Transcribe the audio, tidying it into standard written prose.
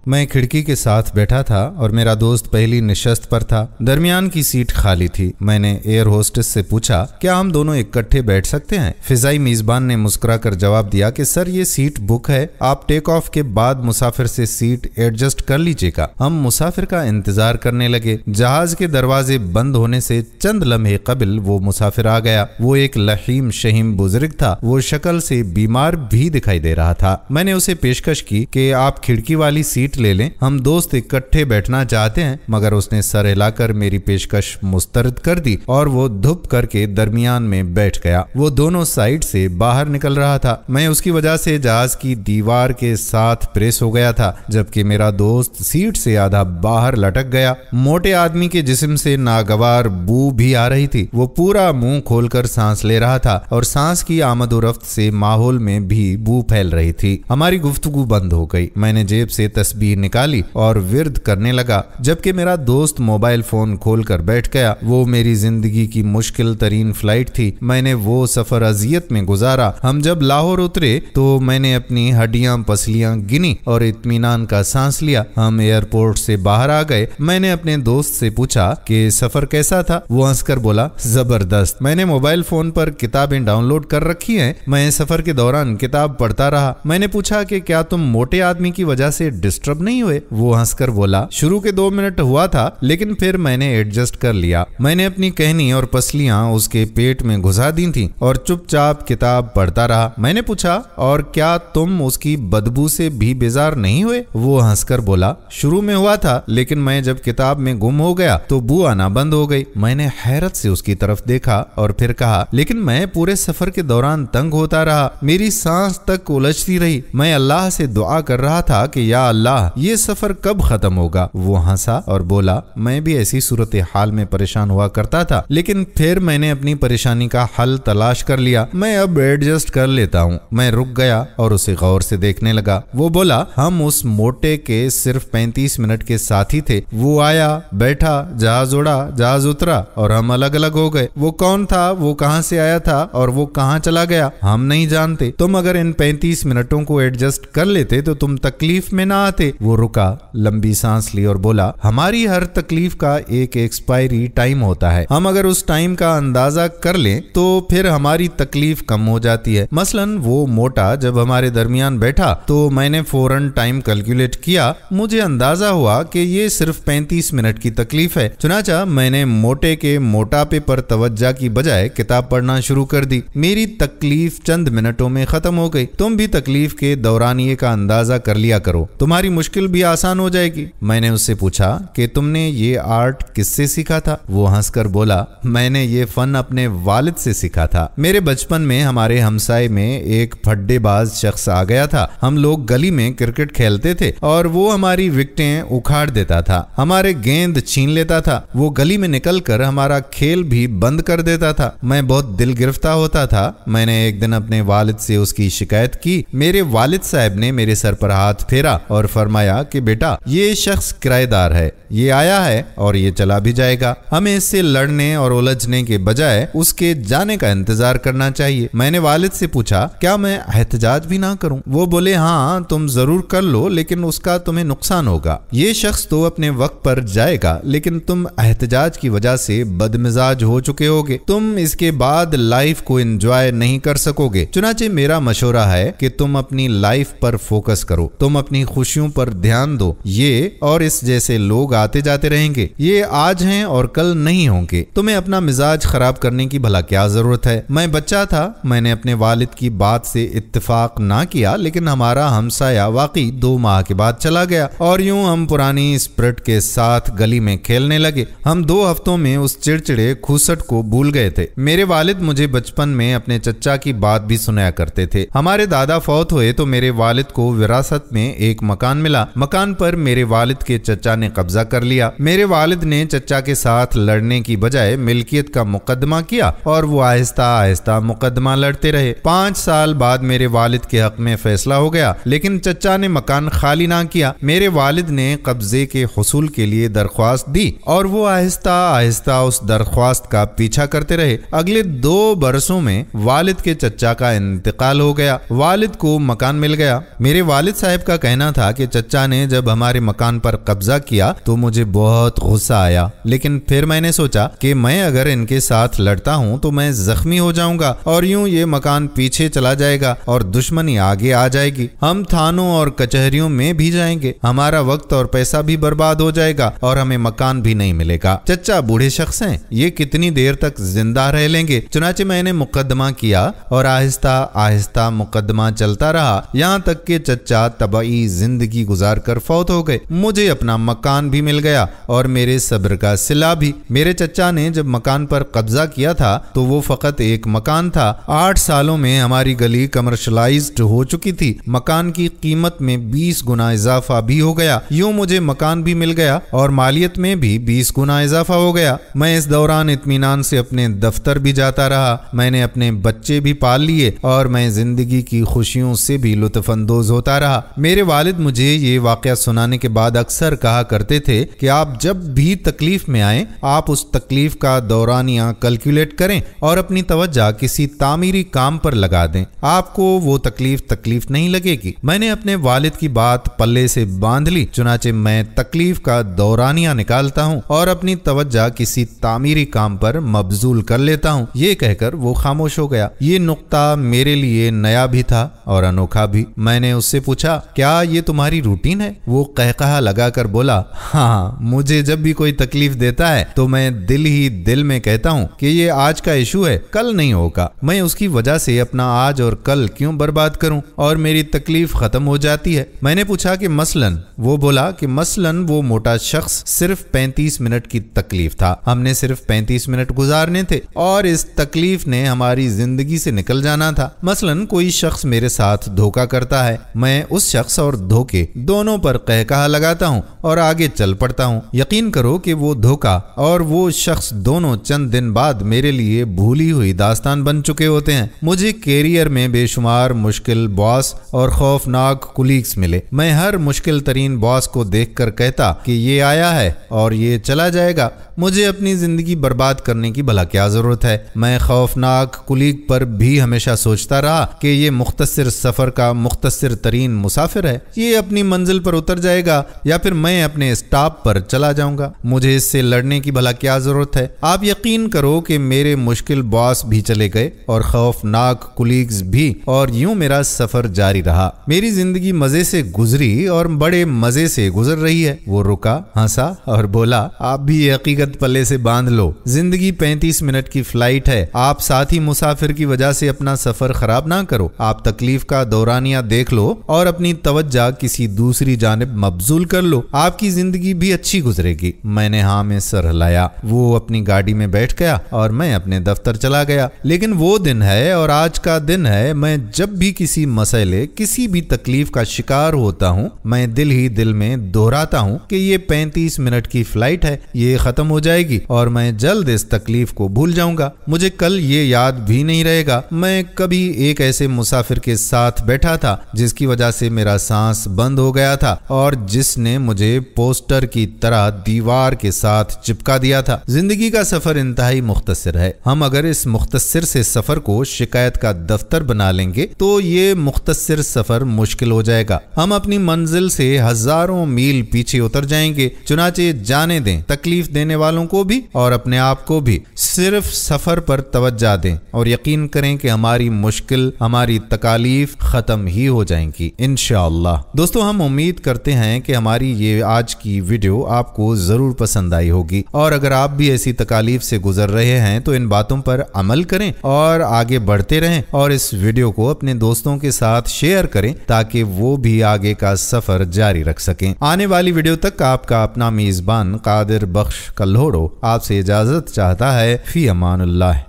मैं खिड़की के साथ बैठा था और मेरा दोस्त पहली निशस्त पर था। दरमियान की सीट खाली थी। मैंने एयर होस्टेस से पूछा, क्या हम दोनों इकट्ठे बैठ सकते हैं? फिजाई मेजबान ने मुस्कुराकर जवाब दिया कि सर ये सीट बुक है, आप टेक ऑफ के बाद मुसाफिर से सीट एडजस्ट कर लीजिएगा। हम मुसाफिर का इंतजार करने लगे। जहाज के दरवाजे बंद होने से चंद लम्हे कबिल वो मुसाफिर आ गया। वो एक लहीम शहीम बुजुर्ग था। वो शक्ल से बीमार भी दिखाई दे रहा था। मैंने उसे पेशकश की कि आप खिड़की वाली सीट ले लें, हम दोस्त इकट्ठे बैठना चाहते हैं, मगर उसने सर हिलाकर मेरी पेशकश मुस्तरद कर दी और वो धुप करके दरमियान में बैठ गया। वो दोनों साइड से बाहर निकल रहा था। मैं उसकी वजह से जहाज की दीवार के साथ प्रेस हो गया था, जबकि मेरा दोस्त सीट से आधा बाहर लटक गया। मोटे आदमी के जिस्म से नागवार बू भी आ रही थी। वो पूरा मुंह खोलकर सांस ले रहा था और सांस की आमदोरफ्त से माहौल में भी बू फैल रही थी। हमारी गुफ्तगू बंद हो गई। मैंने जेब से तस्बीह निकाली और विर्द करने लगा, जबकि मेरा दोस्त मोबाइल फोन खोलकर बैठ गया। वो मेरी जिंदगी की मुश्किल तरीन फ्लाइट थी। मैंने वो सफर अजियत में गुजारा। हम जब लाहौर उतरे तो मैंने अपनी हड्डियां पसलियां गिनी और इत्मीनान का सांस लिया। हम एयरपोर्ट से बाहर आ गए। मैंने अपने दोस्त से पूछा कि सफर कैसा था? वो हंसकर बोला, जबरदस्त। मैंने मोबाइल फोन पर किताबें डाउनलोड कर रखी हैं। मैं सफर के दौरान किताब पढ़ता रहा। मैंने पूछा कि क्या तुम मोटे आदमी की वजह से डिस्टर्ब नहीं हुए? वो हंसकर बोला, शुरू के 2 मिनट हुआ था, लेकिन फिर मैंने एडजस्ट कर लिया। मैंने अपनी कहनी और पसलियां उसके पेट में घुसा दी थी और चुपचाप किताब पढ़ता रहा। मैंने पूछा, और क्या तुम उसकी बदबू से भी बेजार नहीं हुए? वो हंसकर बोला, शुरू में हुआ था, लेकिन मैं जब किताब में गुम हो गया तो बू आना बंद हो गई। मैंने हैरत से उसकी तरफ देखा और फिर कहा, लेकिन मैं पूरे सफर के दौरान तंग होता रहा। मेरी सांस तक उलझती रही। मैं अल्लाह से दुआ कर रहा था कि या अल्लाह, ये सफर कब खत्म होगा? वो हंसा और बोला, मैं भी ऐसी सूरत हाल में परेशान हुआ करता था, लेकिन फिर मैंने अपनी परेशानी का हल तलाश कर लिया। मैं अब एडजस्ट कर लेता हूँ। मैं रुक गया और उसे गौर से देखने लगा। वो बोला, हम उस मोटे के सिर्फ 35 मिनट के साथी थे। वो आया, बैठा, जहाज उड़ा, जहाज उतरा और हम अलग अलग हो गए। वो कौन था, वो कहां से आया था और वो कहां चला गया, हम नहीं जानते। तुम अगर इन 35 मिनटों को एडजस्ट कर लेते तो तुम तकलीफ में ना आते। वो रुका, लंबी सांस ली और बोला, हमारी हर तकलीफ का एक एक्सपायरी टाइम होता है। हम अगर उस टाइम का अंदाजा कर लें तो फिर हमारी तकलीफ कम हो जाती है। मसलन वो मोटा जब हमारे दरमियान बैठा तो मैंने फौरन टाइम कैलकुलेट किया। मुझे अंदाजा हुआ कि ये सिर्फ 35 मिनट की तकलीफ है। चुनाचा मैंने मोटे के मोटापे पर तवज्जो की बजाय किताब पढ़ना शुरू कर दी। मेरी तकलीफ चंद मिनटों में खत्म हो गई। तुम भी तकलीफ के दौरानिये का अंदाजा कर लिया करो, तुम्हारी मुश्किल भी आसान हो जाएगी। मैंने उससे पूछा कि तुमने ये आर्ट किससे सीखा था? वो हंसकर बोला, मैंने ये फन अपने वालिद से सीखा था। मेरे बचपन में हमारे हमसाए में एक फड्डेबाज शख्स आ गया था। हम लोग गली में क्रिकेट खेलते थे और वो हमारी विकेटें उखाड़ देता था, हमारे गेंद छीन लेता था। वो गली में निकलकर हमारा खेल भी बंद कर देता था। मैं बहुत दिल गिरफ्तार होता था। मैंने एक दिन अपने वालिद से उसकी शिकायत की। मेरे वालिद साहब ने मेरे सर पर हाथ फेरा और फरमाया कि बेटा, ये शख्स किराएदार है, ये आया है और ये चला भी जाएगा। हमें इससे लड़ने और उलझने के बजाय उसके जाने का इंतजार करना चाहिए। मैंने वालिद से पूछा, क्या मैं एहतजाज भी ना करूं? वो बोले, हाँ तुम जरूर कर लो, लेकिन उसका तुम्हें नुकसान होगा। ये शख्स तो अपने वक्त पर जाएगा, लेकिन तुम एहतजाज की वजह से बदमिजाज हो चुके होगे। तुम इसके बाद लाइफ को एंजॉय नहीं कर सकोगे। चुनाचे मेरा मशवरा है कि तुम अपनी लाइफ पर फोकस करो, तुम अपनी खुशियों पर ध्यान दो। ये और इस जैसे लोग आते जाते रहेंगे। ये आज हैं और कल नहीं होंगे। तुम्हें अपना मिजाज खराब करने की भला क्या जरूरत है? मैं बच्चा था, मैंने अपने वालिद की बात से इत्तेफाक ना किया, लेकिन हमारा हमसाया वाकई 2 माह के बाद चला गया और यूं हम पुरानी स्पिरिट के साथ गली में खेलने लगे। हम 2 हफ्तों में उस चिड़चिड़े खूसट को भूल गए थे। मेरे वालिद मुझे बचपन में अपने चचा की बात भी सुनाया करते थे। हमारे दादा फौत हुए तो मेरे वालिद को विरासत में एक मकान मिला। मकान पर मेरे वालिद के चचा ने कब्जा कर लिया। मेरे वालिद ने चचा के साथ लड़ने की बजाय मिल्कियत का मुकदमा किया और वो आहिस्ता आहिस्ता मुकदमा लड़ते रहे। 5 साल बाद मेरे वालिद के हक में फैसला हो गया, लेकिन चचा ने मकान खाली ना किया। मेरे वालिद ने कब्जे के हुसूल के लिए दरख्वास्त दी और वो आहिस्ता आहिस्ता उस दरख्वास्त का पीछा करते रहे। अगले 2 बरसों में वालिद के चचा का इंतकाल हो गया। वालिद को मकान मिल गया। मेरे वालिद साहब का कहना था कि चचा ने जब हमारे मकान पर कब्जा किया तो मुझे बहुत गुस्सा आया, लेकिन फिर मैंने सोचा कि मैं अगर इनके साथ लड़ता हूँ तो मैं जख्मी हो जाऊंगा और यूं ये मकान पीछे चला जाएगा और दुश्मनी आगे आ जाएगी। हम थानों और कचहरियों में भी जाएंगे, हमारा वक्त और पैसा भी बर्बाद हो जाएगा और हमें मकान भी नहीं मिलेगा। चचा बूढ़े शख्स हैं, ये कितनी देर तक जिंदा रह लेंगे। चुनाचे मैंने मुकदमा किया और आहिस्ता आहिस्ता मुकदमा चलता रहा, यहाँ तक कि चचा तबाही जिंदगी गुजार कर फौत हो गए। मुझे अपना मकान भी मिल गया और मेरे सब्र का सिला भी। मेरे चचा ने जब मकान पर कब्जा किया था तो वो फकत एक मकान था। 8 सालों में हमारी गली कमर्शलाइज्ड हो चुकी थी, मकान की कीमत में 20 गुना इजाफा भी हो गया। यूं मुझे मकान भी मिल गया और मालियत में भी 20 गुना इजाफा हो गया। मैं इस दौरान इत्मीनान से अपने दफ्तर भी जाता रहा। मैंने अपने बच्चे भी पाल लिए और मैं जिंदगी की खुशियों से भी लुत्फ अंदोज होता रहा। मेरे वालिद मुझे ये वाकया सुनाने के बाद अक्सर कहा करते थे कि आप जब भी तकलीफ में आए आप उस तकलीफ का दौरानिया कैलकुलेट करें और अपनी तवज्जो किसी तामीरी काम पर लगा दें, आपको वो तकलीफ नहीं लगेगी। मैंने अपने वालिद की बात पल्ले से बांध ली, चुनाचे मैं तकलीफ का दौरानिया निकालता हूँ और अपनी तवज्जो किसी तामीरी काम पर मबजूल कर लेता हूँ। ये कहकर वो खामोश हो गया। ये नुक्ता मेरे लिए नया भी था और अनोखा भी। मैंने उससे पूछा, क्या ये तुम्हारी रूटीन है? वो कहकहा लगाकर बोला, हाँ, मुझे जब भी कोई तकलीफ देता है तो मैं दिल ही दिल में कहता हूँ कि ये आज का इशू है, कल नहीं होगा। मैं उसकी वजह से अपना आज और कल क्यों बर्बाद करूं और मेरी तकलीफ खत्म हो जाती है। मैंने पूछा कि मसलन? वो बोला कि मसलन वो मोटा शख्स सिर्फ 35 मिनट की तकलीफ था, हमने सिर्फ 35 मिनट गुजारने थे और इस तकलीफ ने हमारी जिंदगी से निकल जाना था। मसलन कोई शख्स मेरे साथ धोखा करता है, मैं उस शख्स और धोखे दोनों पर कहकहा लगाता हूँ और आगे चल पड़ता हूँ। यकीन करो कि वो धोखा और वो शख्स दोनों चंद दिन बाद मेरे लिए भूली हुई दास्तान बन चुके होते हैं। मुझे कैरियर में बेशुमार मुश्किल बॉस और खौफनाक कुलीग्स मिले। मैं हर मुश्किल तरीन बॉस को देखकर कहता कि ये आया है और ये चला जाएगा, मुझे अपनी जिंदगी बर्बाद करने की भला क्या जरूरत है। मैं खौफनाक कुलीग पर भी हमेशा सोचता रहा कि ये मुख्तसर सफर का मुख्तसर तरीन मुसाफिर है, ये अपनी मंजिल पर उतर जाएगा या फिर मैं अपने स्टॉप पर चला जाऊंगा, मुझे इससे लड़ने की भला क्या जरूरत है। आप यकीन करो कि मेरे मुश्किल बॉस भी चले गए और खौफनाक कुलीग्स भी, और यूं मेरा सफर जारी रहा। मेरी जिंदगी मजे से गुजरी और बड़े मजे से गुजर रही है। वो रुका, हंसा और बोला, आप भी हकीकत पल्ले से बांध लो, जिंदगी 35 मिनट की फ्लाइट है। आप साथी मुसाफिर की वजह से अपना सफर खराब ना करो। आप तकलीफ का दौरानिया देख लो और अपनी तवज्जो किसी दूसरी जानिब मबजूल कर लो, आपकी जिंदगी भी अच्छी गुजरेगी। मैंने हाँ में सर हिलाया। वो अपनी गाड़ी में बैठ गया और मैं अपने दफ्तर चला गया। लेकिन वो दिन है और आज का दिन है, मैं जब भी किसी मसले किसी भी तकलीफ का शिकार होता हूँ मैं दिल ही दिल में दोहराता हूँ कि ये 35 मिनट की फ्लाइट है, ये खत्म हो जाएगी और मैं जल्द इस तकलीफ को भूल जाऊंगा। मुझे कल ये याद भी नहीं रहेगा मैं कभी एक ऐसे मुसाफिर के साथ बैठा था जिसकी वजह से मेरा सांस बंद हो गया था और जिसने मुझे पोस्टर की तरह दीवार के साथ चिपका दिया था। जिंदगी का सफर इंतहाई मुख्तसर है। हम अगर इस मुख्तसर से सफर को शिकायत का दफ्तर बना लेंगे तो ये मुख्तसर सफर मुश्किल हो जाएगा। हम अपनी मंजिल से हजारों मील पीछे उतर जाएंगे। चुनाचे जाने दें तकलीफ देने वालों को भी और अपने आप को भी, सिर्फ सफर पर तवज्जो दें और यकीन करें कि हमारी मुश्किल, हमारी तकालीफ खत्म ही हो जाएंगी इंशाअल्लाह। दोस्तों, हम उम्मीद करते हैं कि हमारी ये आज की वीडियो आपको जरूर पसंद आई होगी और अगर आप भी ऐसी तकालीफ से गुजर रहे हैं तो इन बातों पर अमल करें और आगे बढ़ते रहें और इस वीडियो को अपने दोस्तों के साथ शेयर करें ताकि वो भी आगे का सफर जारी रख सकें। आने वाली वीडियो तक आपका अपना मेजबान कादिर बख्श कल्होड़ो आपसे इजाजत चाहता है। फी अमानुल्लाह।